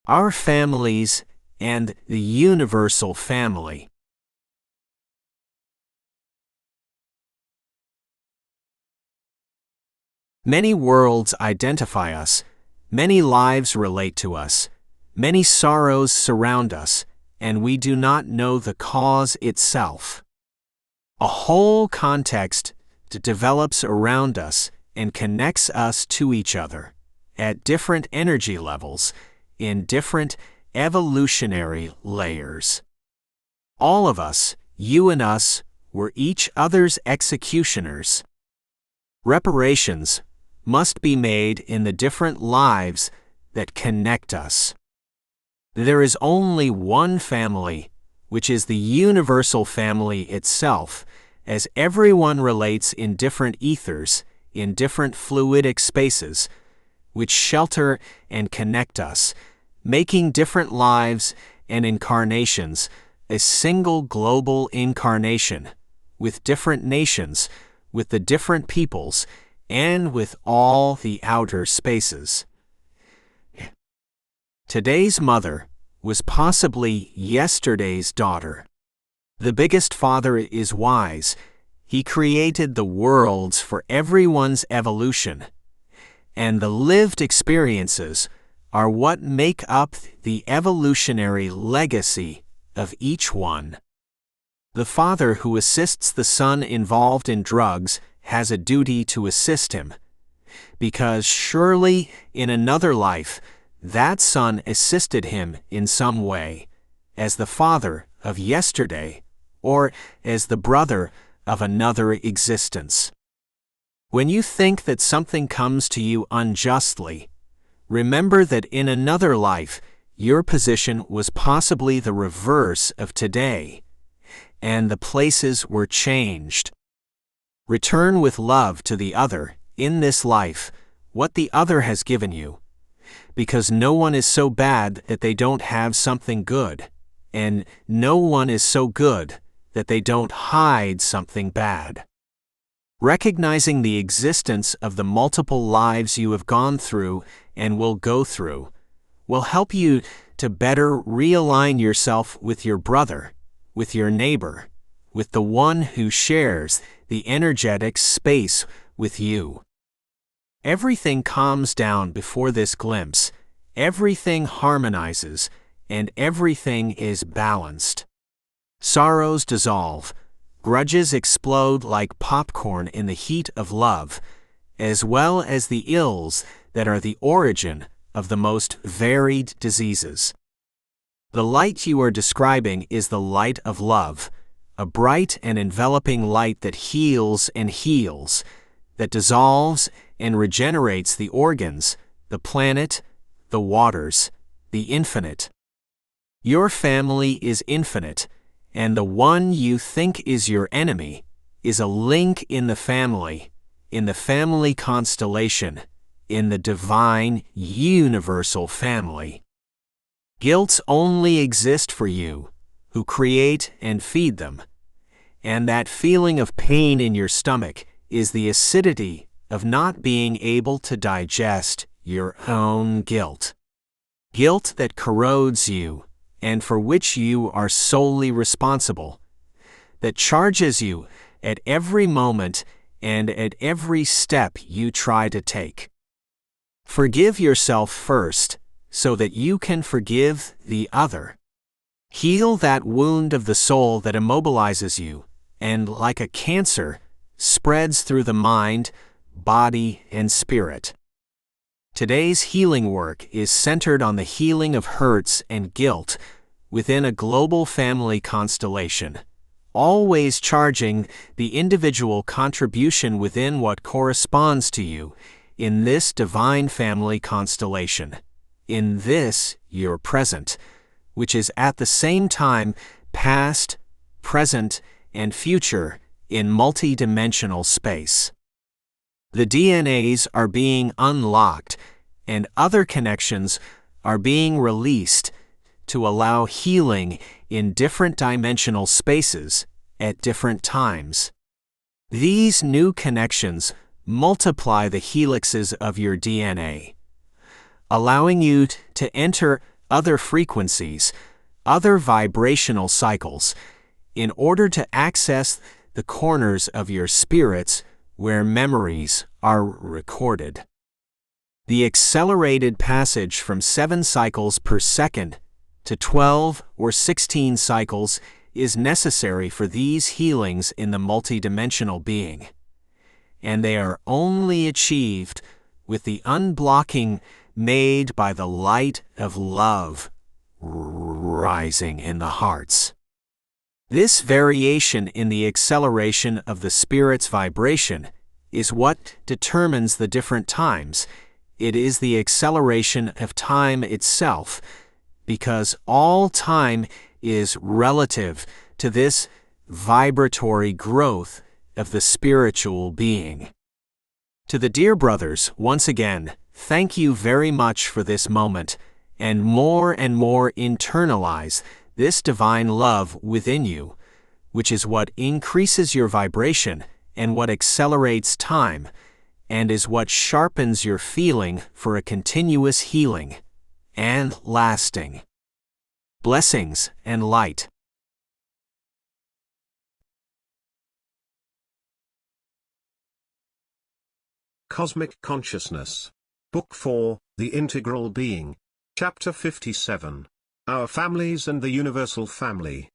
our families, and the universal family. Many worlds identify us, many lives relate to us, many sorrows surround us, and we do not know the cause itself. A whole context develops around us and connects us to each other at different energy levels, in different evolutionary layers. All of us, you and us, were each other's executioners. Reparations must be made in the different lives that connect us. There is only one family, which is the universal family itself, as everyone relates in different ethers, in different fluidic spaces, which shelter and connect us, making different lives and incarnations a single global incarnation, with different nations, with the different peoples, and with all the outer spaces. Today's mother was possibly yesterday's daughter. The biggest father is wise. He created the worlds for everyone's evolution, and the lived experiences are what make up the evolutionary legacy of each one. The father who assists the son involved in drugs has a duty to assist him, because surely in another life that son assisted him in some way, as the father of yesterday or as the brother of another existence. When you think that something comes to you unjustly, remember that in another life your position was possibly the reverse of today, and the places were changed. Return with love to the other, in this life, what the other has given you, because no one is so bad that they don't have something good, and no one is so good that they don't hide something bad. Recognizing the existence of the multiple lives you have gone through and will go through will help you to better realign yourself with your brother, with your neighbor, with the one who shares the energetic space with you. Everything calms down before this glimpse, everything harmonizes, and everything is balanced. Sorrows dissolve, grudges explode like popcorn in the heat of love, as well as the ills that are the origin of the most varied diseases. The light you are describing is the light of love, a bright and enveloping light that heals and heals, that dissolves and regenerates the organs, the planet, the waters, the infinite. Your family is infinite, and the one you think is your enemy is a link in the family constellation, in the divine, universal family. Guilts only exist for you, who create and feed them, and that feeling of pain in your stomach is the acidity of not being able to digest your own guilt. Guilt that corrodes you, and for which you are solely responsible, that charges you at every moment and at every step you try to take. Forgive yourself first, so that you can forgive the other. Heal that wound of the soul that immobilizes you, and like a cancer, spreads through the mind, body, and spirit. Today's healing work is centered on the healing of hurts and guilt within a global family constellation, always charging the individual contribution within what corresponds to you in this divine family constellation, in this your present, which is at the same time past, present, and future in multidimensional space. The DNAs are being unlocked, and other connections are being released to allow healing in different dimensional spaces at different times. These new connections multiply the helixes of your DNA, allowing you to enter other frequencies, other vibrational cycles, in order to access the corners of your spirits where memories are recorded. The accelerated passage from 7 cycles per second to 12 or 16 cycles is necessary for these healings in the multidimensional being, and they are only achieved with the unblocking made by the light of love rising in the hearts. This variation in the acceleration of the spirit's vibration is what determines the different times. It is the acceleration of time itself, because all time is relative to this vibratory growth of the spiritual being. To the dear brothers, once again, thank you very much for this moment, and more internalize this divine love within you, which is what increases your vibration and what accelerates time, and is what sharpens your feeling for a continuous healing and lasting. Blessings and light. Cosmic Consciousness. Book 4, The Integral Being. Chapter 57. Our Families and the Universal Family.